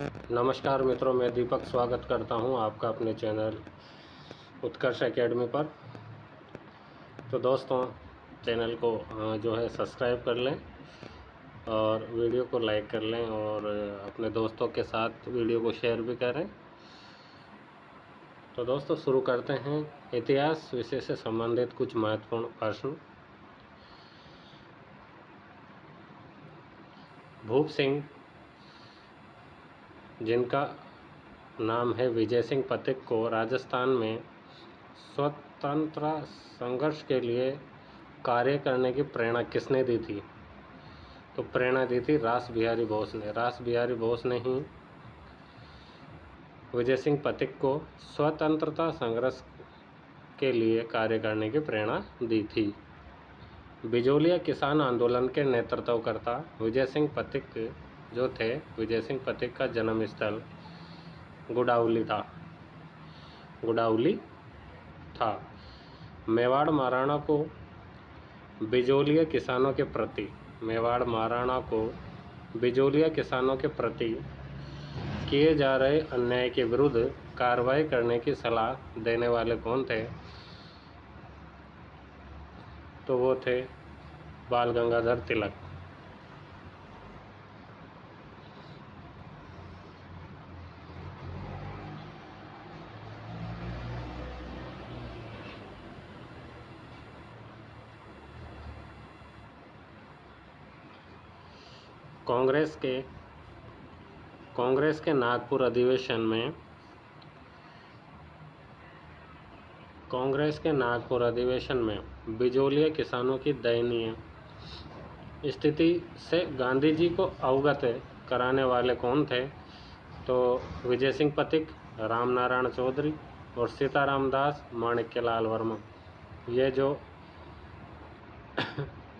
नमस्कार मित्रों, मैं दीपक स्वागत करता हूं आपका अपने चैनल उत्कर्ष एकेडमी पर। तो दोस्तों, चैनल को जो है सब्सक्राइब कर लें और वीडियो को लाइक कर लें और अपने दोस्तों के साथ वीडियो को शेयर भी करें। तो दोस्तों, शुरू करते हैं इतिहास विषय से संबंधित कुछ महत्वपूर्ण प्रश्न। भूप सिंह, जिनका नाम है विजय सिंह पथिक, को राजस्थान में स्वतंत्रता संघर्ष के लिए कार्य करने की प्रेरणा किसने दी थी? तो प्रेरणा दी थी रास बिहारी बोस ने। रास बिहारी बोस ने ही विजय सिंह पथिक को स्वतंत्रता संघर्ष के लिए कार्य करने की प्रेरणा दी थी। बिजोलिया किसान आंदोलन के नेतृत्वकर्ता विजय सिंह पथिक जो थे, विजय सिंह पथिक का जन्म स्थल गुड़ावली था। मेवाड़ महाराणा को बिजोलिया किसानों के प्रति किए जा रहे अन्याय के विरुद्ध कार्रवाई करने की सलाह देने वाले कौन थे? तो वो थे बाल गंगाधर तिलक। कांग्रेस के नागपुर अधिवेशन में बिजोलिया किसानों की दयनीय स्थिति से गांधी जी को अवगत कराने वाले कौन थे? तो विजय सिंह पथिक, रामनारायण चौधरी और सीताराम दास माणिक्यलाल वर्मा। ये जो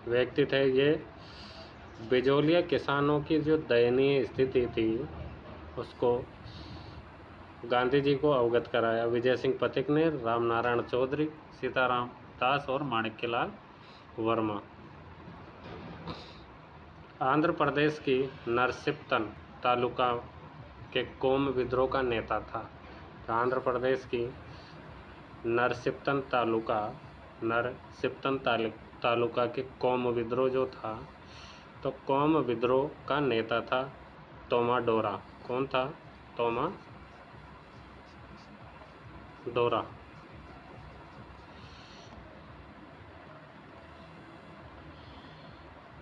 व्यक्ति थे, ये बिजोलिया किसानों की जो दयनीय स्थिति थी उसको गांधी जी को अवगत कराया विजय सिंह पथिक ने, रामनारायण चौधरी, सीताराम दास और माणिक्यलाल वर्मा। आंध्र प्रदेश की नरसिप्तन तालुका के कोम विद्रोह का नेता था। आंध्र प्रदेश की नरसिप्तन तालुका के कोम विद्रोह जो था, तो कोम विद्रोह का नेता था तोमा डोरा। कौन था? तोमा डोरा।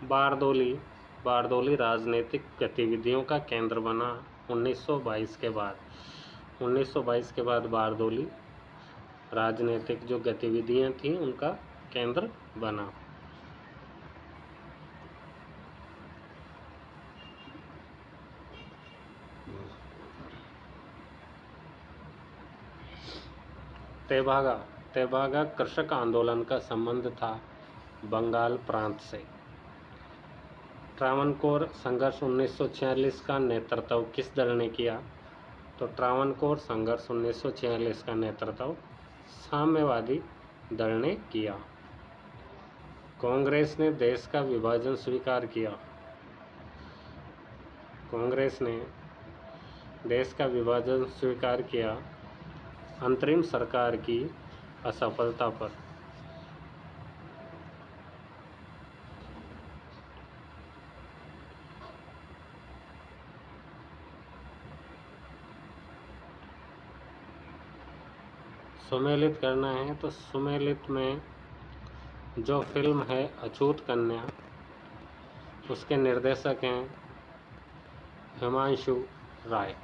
बारदोली राजनीतिक गतिविधियों का केंद्र बना 1922 के बाद। 1922 के बाद बारदोली राजनीतिक जो गतिविधियां थीं उनका केंद्र बना। तेभागा कृषक आंदोलन का संबंध था बंगाल प्रांत से। ट्रावनकोर संघर्ष 1946 का नेतृत्व किस दल ने किया? तो ट्रावनकोर संघर्ष 1946 का नेतृत्व साम्यवादी दल ने किया। कांग्रेस ने देश का विभाजन स्वीकार किया। कांग्रेस ने देश का विभाजन स्वीकार किया अंतरिम सरकार की असफलता पर। सुमेलित करना है तो सुमेलित में जो फिल्म है अछूत कन्या, उसके निर्देशक हैं हिमांशु राय।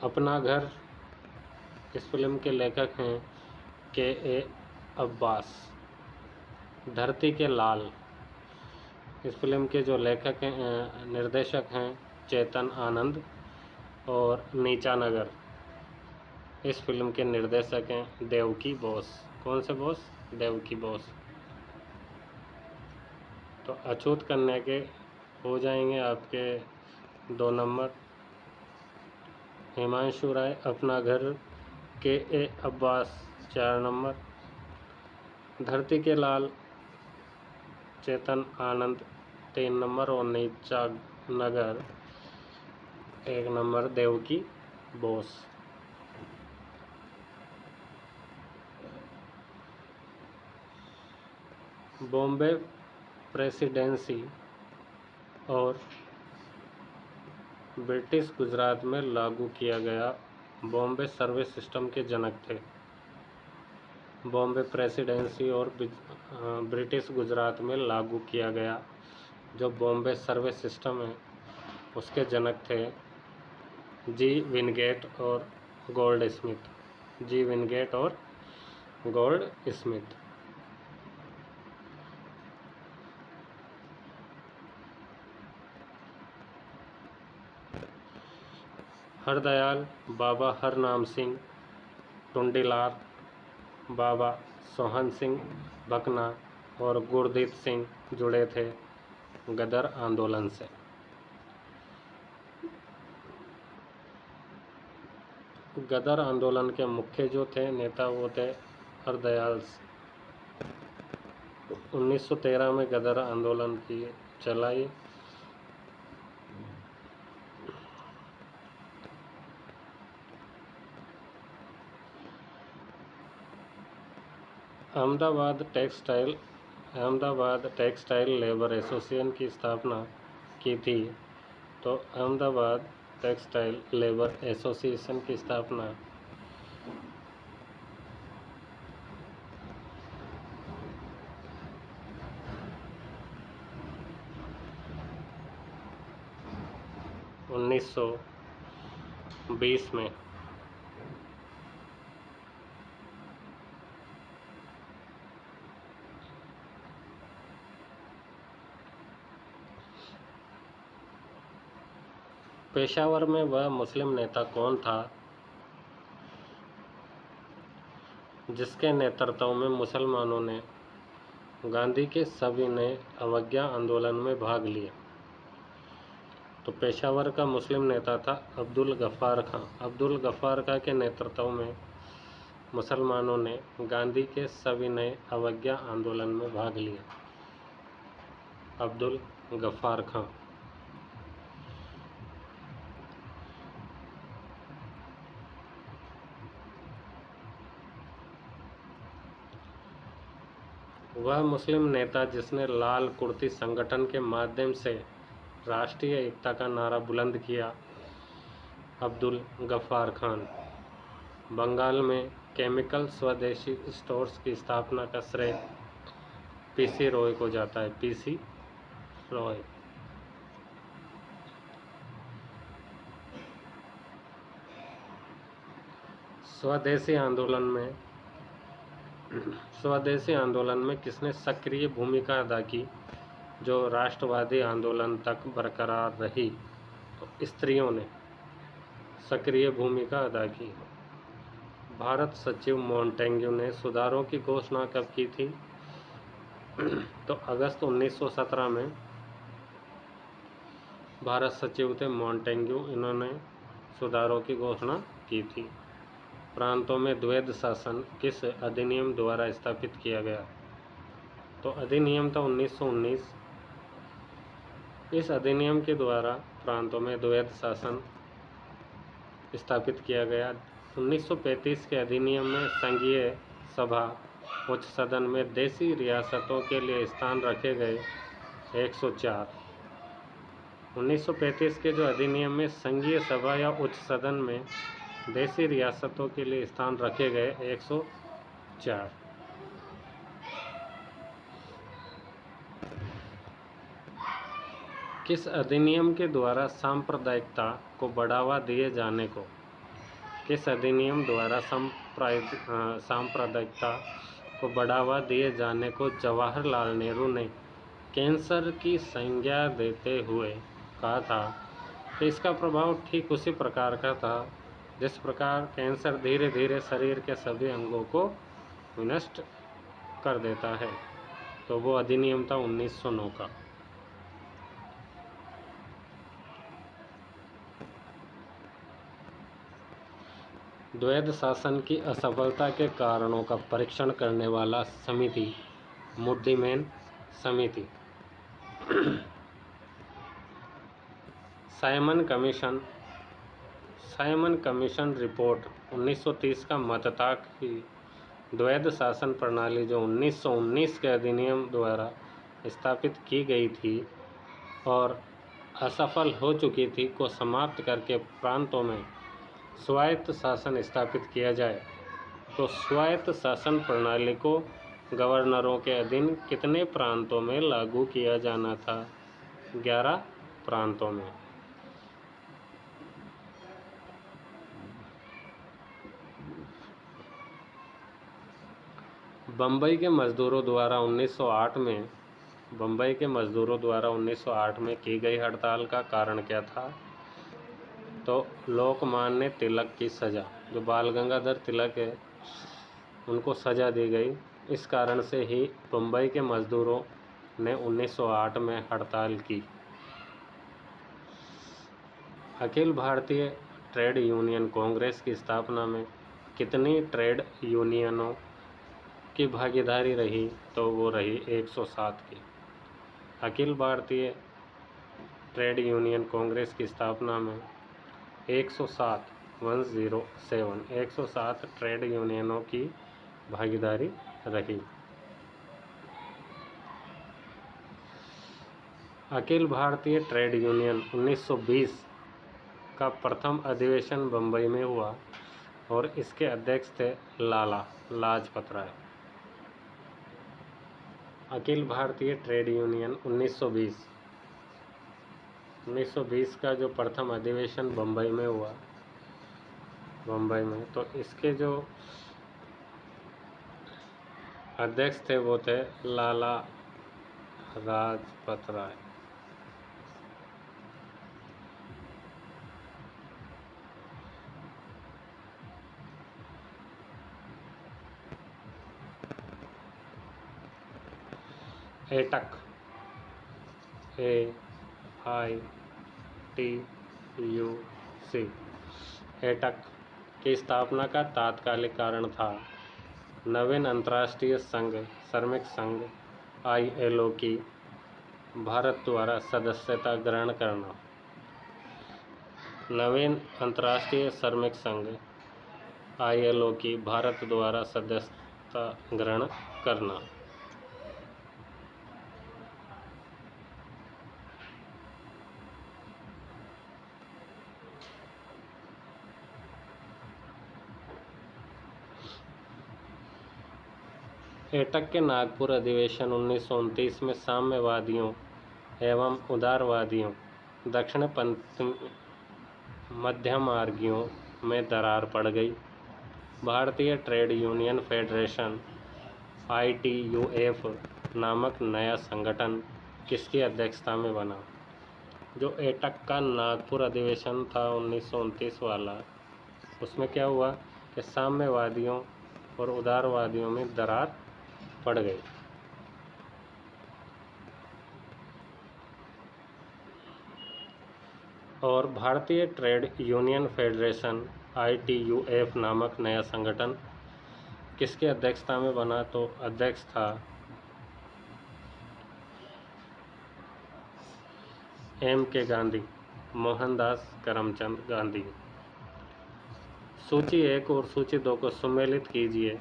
अपना घर, इस फिल्म के लेखक हैं के.ए. अब्बास। धरती के लाल, इस फिल्म के जो लेखक हैं निर्देशक हैं चेतन आनंद। और नीचा नगर, इस फिल्म के निर्देशक हैं देवकी बोस। कौन से बोस? देवकी बोस। तो अछूत कन्या के हो जाएंगे आपके 2 नंबर। हिमांशु राय, अपना घर, के.ए. अब्बास 4 नंबर। धरती के लाल, चेतन आनंद 3 नंबर। और नीचा नगर 1 नंबर देवकी बोस। बॉम्बे प्रेसिडेंसी और ब्रिटिश गुजरात में लागू किया गया बॉम्बे सर्विस सिस्टम के जनक थे। बॉम्बे प्रेसिडेंसी और ब्रिटिश गुजरात में लागू किया गया जो बॉम्बे सर्विस सिस्टम है उसके जनक थे जी विनगेट और गोल्ड स्मिथ। जी विनगेट और गोल्ड स्मिथ। हरदयाल, बाबा हरनाम सिंह टुंडीलाल, बाबा सोहन सिंह भकना और गुरदीप सिंह जुड़े थे गदर आंदोलन से। गदर आंदोलन के मुख्य जो थे नेता वो थे हरदयाल। 1913 में गदर आंदोलन की चलाई। अहमदाबाद टेक्सटाइल लेबर एसोसिएशन की स्थापना की थी। तो अहमदाबाद टेक्सटाइल लेबर एसोसिएशन की स्थापना 1920 में। पेशावर में वह मुस्लिम नेता कौन था जिसके नेतृत्व में मुसलमानों ने गांधी के सविनय अवज्ञा आंदोलन में भाग लिया? तो पेशावर का मुस्लिम नेता था अब्दुल गफ्फार खां। अब्दुल गफ्फार खां के नेतृत्व में मुसलमानों ने गांधी के सविनय अवज्ञा आंदोलन में भाग लिया। अब्दुल गफ्फार खां। वह मुस्लिम नेता जिसने लाल कुर्ती संगठन के माध्यम से राष्ट्रीय एकता का नारा बुलंद किया, अब्दुल गफ्फार खान। बंगाल में केमिकल स्वदेशी स्टोर्स की स्थापना का श्रेय पीसी रॉय को जाता है। पीसी रॉय। स्वदेशी आंदोलन में किसने सक्रिय भूमिका अदा की जो राष्ट्रवादी आंदोलन तक बरकरार रही? तो स्त्रियों ने सक्रिय भूमिका अदा की। भारत सचिव मॉन्टेग्यू ने सुधारों की घोषणा कब की थी? तो अगस्त 1917 में भारत सचिव थे मॉन्टेग्यू। इन्होंने सुधारों की घोषणा की थी। प्रांतों में द्वैध शासन किस अधिनियम द्वारा स्थापित किया गया? तो अधिनियम था 1919। इस अधिनियम के द्वारा प्रांतों में द्वैध शासन स्थापित किया गया। 1935 के अधिनियम में संघीय सभा उच्च सदन में देशी रियासतों के लिए स्थान रखे गए 104। 1935 के जो अधिनियम में संघीय सभा या उच्च सदन में देशी रियासतों के लिए स्थान रखे गए 104। किस अधिनियम के द्वारा सांप्रदायिकता को बढ़ावा दिए जाने को किस अधिनियम द्वारा सांप्रदायिकता को बढ़ावा दिए जाने को जवाहरलाल नेहरू ने कैंसर की संज्ञा देते हुए कहा था? तो इसका प्रभाव ठीक उसी प्रकार का था जिस प्रकार कैंसर धीरे धीरे शरीर के सभी अंगों को विनष्ट कर देता है। तो वो अधिनियम था 1909 का। द्वैध शासन की असफलता के कारणों का परीक्षण करने वाला समिति मुड्डीमैन समिति। Simon commission Simon commission report 1930 का मत था कि द्वैध शासन प्रणाली जो 1919 के अधिनियम द्वारा स्थापित की गई थी और असफल हो चुकी थी को समाप्त करके प्रांतों में स्वायत्त शासन स्थापित किया जाए। तो स्वायत्त शासन प्रणाली को गवर्नरों के अधीन कितने प्रांतों में लागू किया जाना था? 11 प्रांतों में। बम्बई के मजदूरों द्वारा 1908 में की गई हड़ताल का कारण क्या था? तो लोकमान्य तिलक की सज़ा, जो बाल गंगाधर तिलक है उनको सज़ा दी गई। इस कारण से ही बम्बई के मजदूरों ने 1908 में हड़ताल की। अखिल भारतीय ट्रेड यूनियन कांग्रेस की स्थापना में कितनी ट्रेड यूनियनों की भागीदारी रही? तो वो रही 107 की। अखिल भारतीय ट्रेड यूनियन कांग्रेस की स्थापना में 107 ट्रेड यूनियनों की भागीदारी रही। अखिल भारतीय ट्रेड यूनियन 1920 का प्रथम अधिवेशन बम्बई में हुआ और इसके अध्यक्ष थे लाला लाजपत राय। अखिल भारतीय ट्रेड यूनियन 1920 का जो प्रथम अधिवेशन बम्बई में हुआ, तो इसके जो अध्यक्ष थे वो थे लाला लाजपत राय। एटक AITUC एटक की स्थापना का तात्कालिक कारण था नवीन अंतर्राष्ट्रीय संघ श्रमिक संघ ILO की भारत द्वारा सदस्यता ग्रहण करना। नवीन अंतर्राष्ट्रीय श्रमिक संघ ILO की भारत द्वारा सदस्यता ग्रहण करना। एटक के नागपुर अधिवेशन 1929 में साम्यवादियों एवं उदारवादियों दक्षिणपंथी मध्यमार्गियों में दरार पड़ गई। भारतीय ट्रेड यूनियन फेडरेशन ITUF नामक नया संगठन किसकी अध्यक्षता में बना? जो एटक का नागपुर अधिवेशन था 1929 वाला, उसमें क्या हुआ कि साम्यवादियों और उदारवादियों में दरार पड़ गई। और भारतीय ट्रेड यूनियन फेडरेशन ITUF नामक नया संगठन किसकी अध्यक्षता में बना? तो अध्यक्ष था MK गांधी, मोहनदास करमचंद गांधी। सूची 1 और सूची 2 को सम्मिलित कीजिए।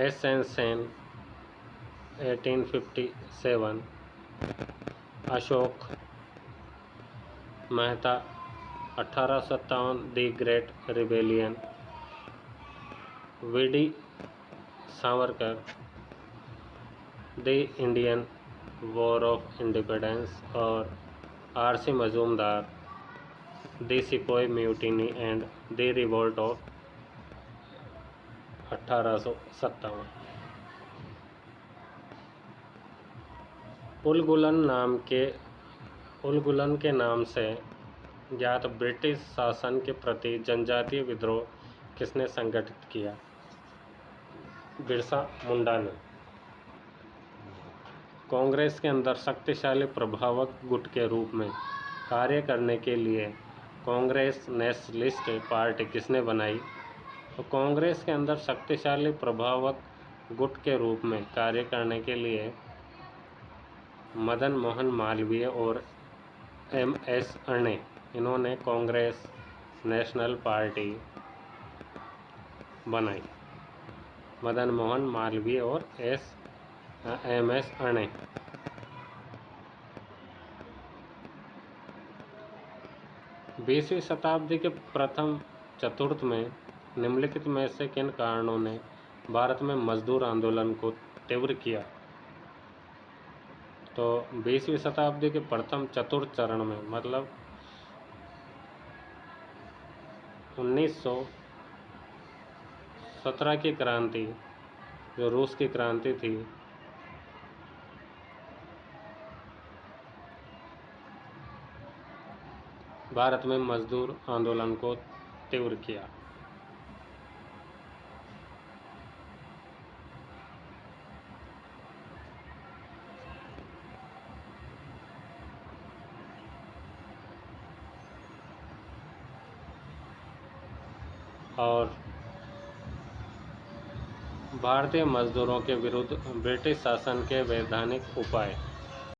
SN Sen 1857, Ashok Mehta 1857 the great rebellion, VD Savarkar the Indian war of independence और RC Majumdar the sepoy mutiny and the revolt of 1857। Ulgulan के नाम से ज्ञात ब्रिटिश शासन के प्रति जनजातीय विद्रोह किसने संगठित किया? बिरसा मुंडा ने। कांग्रेस के अंदर शक्तिशाली प्रभावक गुट के रूप में कार्य करने के लिए कांग्रेस नेशनलिस्ट पार्टी किसने बनाई? तो कांग्रेस के अंदर शक्तिशाली प्रभावक गुट के रूप में कार्य करने के लिए मदन मोहन मालवीय और एम.एस. अणे इन्होंने कांग्रेस नेशनल पार्टी बनाई। मदन मोहन मालवीय और एम.एस. अणे। बीसवीं शताब्दी के प्रथम चतुर्थ में निम्नलिखित में से किन कारणों ने भारत में मजदूर आंदोलन को तीव्र किया? तो 20वीं शताब्दी के प्रथम चतुर्थ चरण में मतलब 1917 की क्रांति, जो रूस की क्रांति थी, भारत में मजदूर आंदोलन को तीव्र किया। और भारतीय मजदूरों के विरुद्ध ब्रिटिश शासन के वैधानिक उपाय।